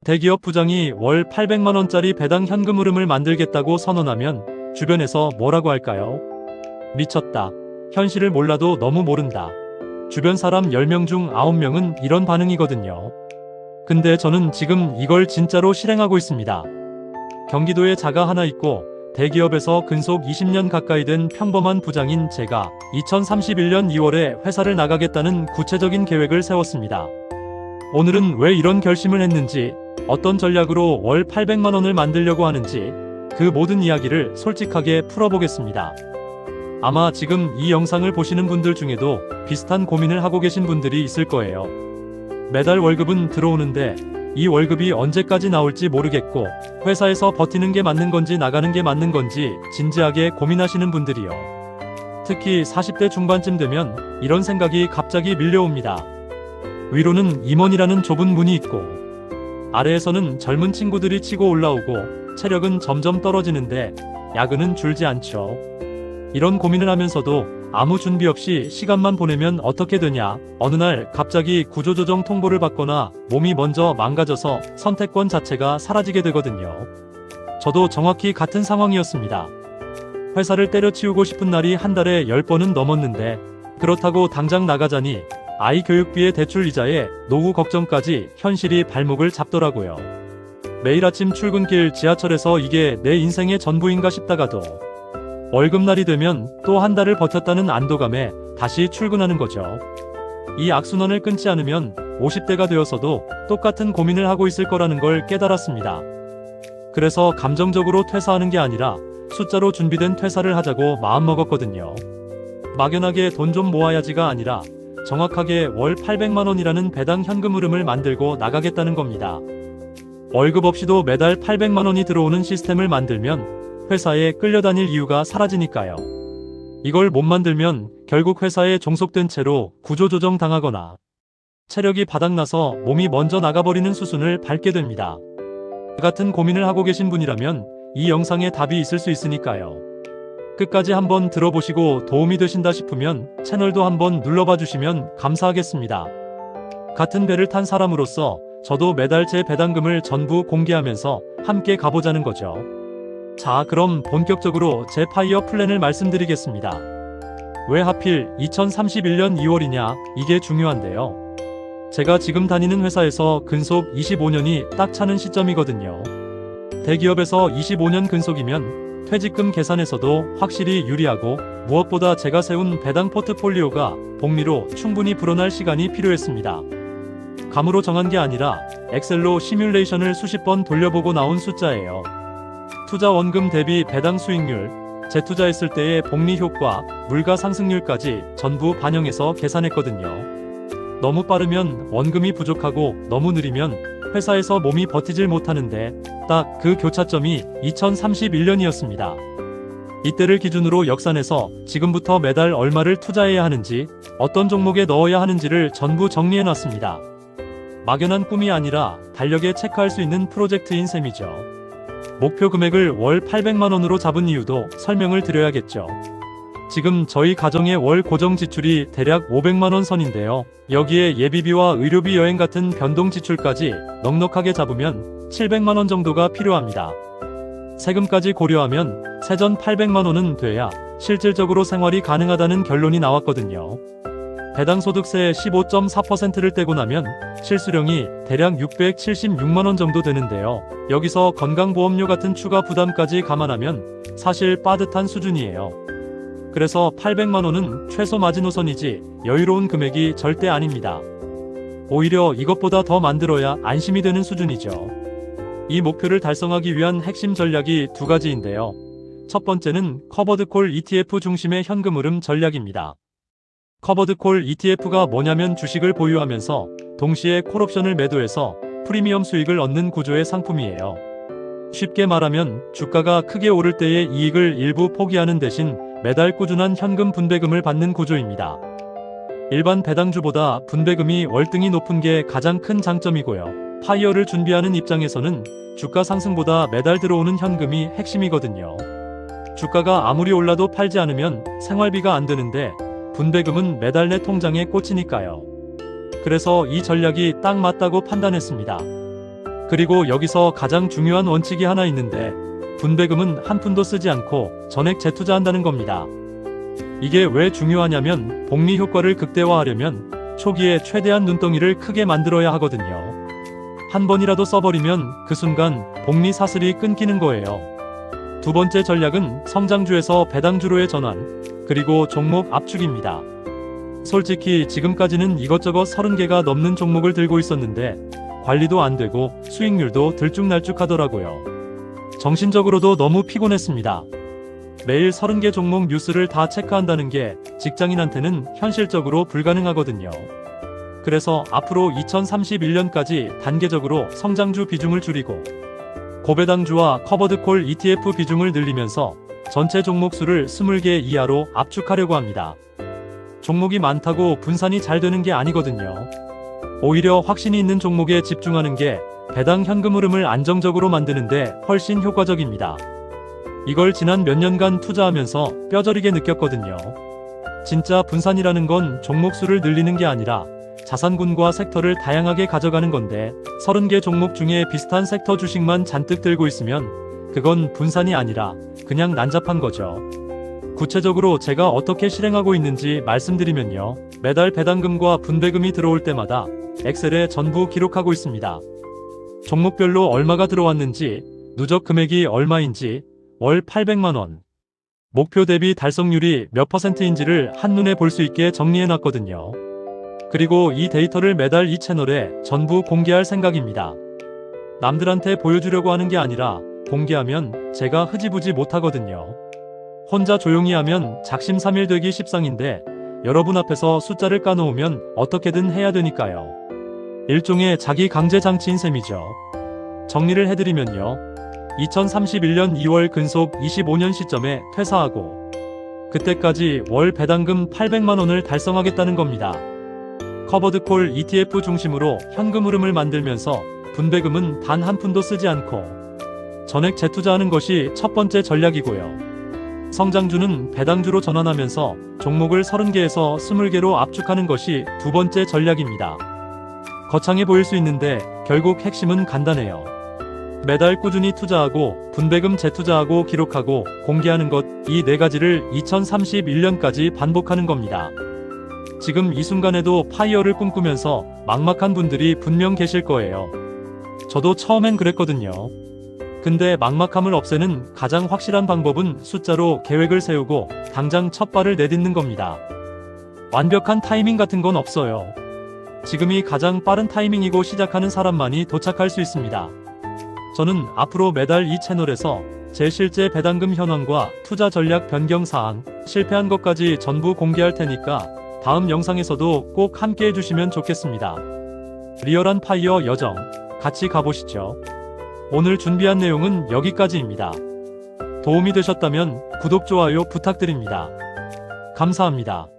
대기업 부장이 월 800만원짜리 배당 현금 흐름을 만들겠다고 선언하면 주변에서 뭐라고 할까요? 미쳤다. 현실을 몰라도 너무 모른다. 주변 사람 10명 중 9명은 이런 반응이거든요. 근데 저는 지금 이걸 진짜로 실행하고 있습니다. 경기도에 자가 하나 있고 대기업에서 근속 20년 가까이 된 평범한 부장인 제가 2031년 2월에 회사를 나가겠다는 구체적인 계획을 세웠습니다. 오늘은 왜 이런 결심을 했는지, 어떤 전략으로 월 800만원을 만들려고 하는지 그 모든 이야기를 솔직하게 풀어보겠습니다. 아마 지금 이 영상을 보시는 분들 중에도 비슷한 고민을 하고 계신 분들이 있을 거예요. 매달 월급은 들어오는데 이 월급이 언제까지 나올지 모르겠고 회사에서 버티는 게 맞는 건지 나가는 게 맞는 건지 진지하게 고민하시는 분들이요. 특히 40대 중반쯤 되면 이런 생각이 갑자기 밀려옵니다. 위로는 임원이라는 좁은 문이 있고 아래에서는 젊은 친구들이 치고 올라오고 체력은 점점 떨어지는데 야근은 줄지 않죠. 이런 고민을 하면서도 아무 준비 없이 시간만 보내면 어떻게 되냐, 어느 날 갑자기 구조조정 통보를 받거나 몸이 먼저 망가져서 선택권 자체가 사라지게 되거든요. 저도 정확히 같은 상황이었습니다. 회사를 때려치우고 싶은 날이 한 달에 10번은 넘었는데 그렇다고 당장 나가자니 아이 교육비의 대출 이자에 노후 걱정까지 현실이 발목을 잡더라고요. 매일 아침 출근길 지하철에서 이게 내 인생의 전부인가 싶다가도 월급날이 되면 또 한 달을 버텼다는 안도감에 다시 출근하는 거죠. 이 악순환을 끊지 않으면 50대가 되어서도 똑같은 고민을 하고 있을 거라는 걸 깨달았습니다. 그래서 감정적으로 퇴사하는 게 아니라 숫자로 준비된 퇴사를 하자고 마음먹었거든요. 막연하게 돈 좀 모아야지가 아니라 정확하게 월 800만원이라는 배당 현금 흐름을 만들고 나가겠다는 겁니다. 월급 없이도 매달 800만원이 들어오는 시스템을 만들면 회사에 끌려다닐 이유가 사라지니까요. 이걸 못 만들면 결국 회사에 종속된 채로 구조조정 당하거나 체력이 바닥나서 몸이 먼저 나가버리는 수순을 밟게 됩니다. 같은 고민을 하고 계신 분이라면 이 영상에 답이 있을 수 있으니까요. 끝까지 한번 들어보시고 도움이 되신다 싶으면 채널도 한번 눌러봐 주시면 감사하겠습니다. 같은 배를 탄 사람으로서 저도 매달 제 배당금을 전부 공개하면서 함께 가보자는 거죠. 자, 그럼 본격적으로 제 파이어 플랜을 말씀드리겠습니다. 왜 하필 2031년 2월이냐, 이게 중요한데요. 제가 지금 다니는 회사에서 근속 25년이 딱 차는 시점이거든요. 대기업에서 25년 근속이면 퇴직금 계산에서도 확실히 유리하고 무엇보다 제가 세운 배당 포트폴리오가 복리로 충분히 불어날 시간이 필요했습니다. 감으로 정한 게 아니라 엑셀로 시뮬레이션을 수십 번 돌려보고 나온 숫자예요. 투자 원금 대비 배당 수익률, 재투자했을 때의 복리 효과, 물가 상승률까지 전부 반영해서 계산했거든요. 너무 빠르면 원금이 부족하고 너무 느리면 회사에서 몸이 버티질 못하는데 딱 그 교차점이 2031년이었습니다. 이때를 기준으로 역산해서 지금부터 매달 얼마를 투자해야 하는지, 어떤 종목에 넣어야 하는지를 전부 정리해놨습니다. 막연한 꿈이 아니라 달력에 체크할 수 있는 프로젝트인 셈이죠. 목표 금액을 월 800만원으로 잡은 이유도 설명을 드려야겠죠. 지금 저희 가정의 월 고정 지출이 대략 500만원 선인데요. 여기에 예비비와 의료비, 여행 같은 변동 지출까지 넉넉하게 잡으면 700만원 정도가 필요합니다. 세금까지 고려하면 세전 800만원은 돼야 실질적으로 생활이 가능하다는 결론이 나왔거든요. 배당소득세 15.4%를 떼고 나면 실수령이 대략 676만원 정도 되는데요. 여기서 건강보험료 같은 추가 부담까지 감안하면 사실 빠듯한 수준이에요. 그래서 800만원은 최소 마지노선이지 여유로운 금액이 절대 아닙니다. 오히려 이것보다 더 만들어야 안심이 되는 수준이죠. 이 목표를 달성하기 위한 핵심 전략이 두 가지인데요. 첫 번째는 커버드콜 ETF 중심의 현금 흐름 전략입니다. 커버드콜 ETF가 뭐냐면 주식을 보유하면서 동시에 콜옵션을 매도해서 프리미엄 수익을 얻는 구조의 상품이에요. 쉽게 말하면 주가가 크게 오를 때의 이익을 일부 포기하는 대신 매달 꾸준한 현금 분배금을 받는 구조입니다. 일반 배당주보다 분배금이 월등히 높은 게 가장 큰 장점이고요. 파이어를 준비하는 입장에서는 주가 상승보다 매달 들어오는 현금이 핵심이거든요. 주가가 아무리 올라도 팔지 않으면 생활비가 안 드는데 분배금은 매달 내 통장에 꽂히니까요. 그래서 이 전략이 딱 맞다고 판단했습니다. 그리고 여기서 가장 중요한 원칙이 하나 있는데 분배금은 한 푼도 쓰지 않고 전액 재투자한다는 겁니다. 이게 왜 중요하냐면 복리 효과를 극대화하려면 초기에 최대한 눈덩이를 크게 만들어야 하거든요. 한 번이라도 써버리면 그 순간 복리 사슬이 끊기는 거예요. 두 번째 전략은 성장주에서 배당주로의 전환, 그리고 종목 압축입니다. 솔직히 지금까지는 이것저것 30개가 넘는 종목을 들고 있었는데 관리도 안 되고 수익률도 들쭉날쭉하더라고요. 정신적으로도 너무 피곤했습니다. 매일 30개 종목 뉴스를 다 체크한다는 게 직장인한테는 현실적으로 불가능하거든요. 그래서 앞으로 2031년까지 단계적으로 성장주 비중을 줄이고 고배당주와 커버드콜 ETF 비중을 늘리면서 전체 종목 수를 20개 이하로 압축하려고 합니다. 종목이 많다고 분산이 잘 되는 게 아니거든요. 오히려 확신이 있는 종목에 집중하는 게 배당 현금 흐름을 안정적으로 만드는데 훨씬 효과적입니다. 이걸 지난 몇 년간 투자하면서 뼈저리게 느꼈거든요. 진짜 분산이라는 건 종목 수를 늘리는 게 아니라 자산군과 섹터를 다양하게 가져가는 건데 30개 종목 중에 비슷한 섹터 주식만 잔뜩 들고 있으면 그건 분산이 아니라 그냥 난잡한 거죠. 구체적으로 제가 어떻게 실행하고 있는지 말씀드리면요. 매달 배당금과 분배금이 들어올 때마다 엑셀에 전부 기록하고 있습니다. 종목별로 얼마가 들어왔는지, 누적 금액이 얼마인지, 월 800만원, 목표 대비 달성률이 몇 %인지를 한눈에 볼 수 있게 정리해놨거든요. 그리고 이 데이터를 매달 이 채널에 전부 공개할 생각입니다. 남들한테 보여주려고 하는 게 아니라 공개하면 제가 흐지부지 못하거든요. 혼자 조용히 하면 작심삼일 되기 십상인데 여러분 앞에서 숫자를 까놓으면 어떻게든 해야 되니까요. 일종의 자기 강제 장치인 셈이죠. 정리를 해드리면요. 2031년 2월 근속 25년 시점에 퇴사하고 그때까지 월 배당금 800만원을 달성하겠다는 겁니다. 커버드콜 ETF 중심으로 현금 흐름을 만들면서 분배금은 단 한 푼도 쓰지 않고 전액 재투자하는 것이 첫 번째 전략이고요. 성장주는 배당주로 전환하면서 종목을 30개에서 20개로 압축하는 것이 두 번째 전략입니다. 거창해 보일 수 있는데 결국 핵심은 간단해요. 매달 꾸준히 투자하고 분배금 재투자하고 기록하고 공개하는 것, 이 네 가지를 2031년까지 반복하는 겁니다. 지금 이 순간에도 파이어를 꿈꾸면서 막막한 분들이 분명 계실 거예요. 저도 처음엔 그랬거든요. 근데 막막함을 없애는 가장 확실한 방법은 숫자로 계획을 세우고 당장 첫 발을 내딛는 겁니다. 완벽한 타이밍 같은 건 없어요. 지금이 가장 빠른 타이밍이고 시작하는 사람만이 도착할 수 있습니다. 저는 앞으로 매달 이 채널에서 제 실제 배당금 현황과 투자 전략 변경 사항, 실패한 것까지 전부 공개할 테니까 다음 영상에서도 꼭 함께 해주시면 좋겠습니다. 리얼한 파이어 여정, 같이 가보시죠. 오늘 준비한 내용은 여기까지입니다. 도움이 되셨다면 구독, 좋아요 부탁드립니다. 감사합니다.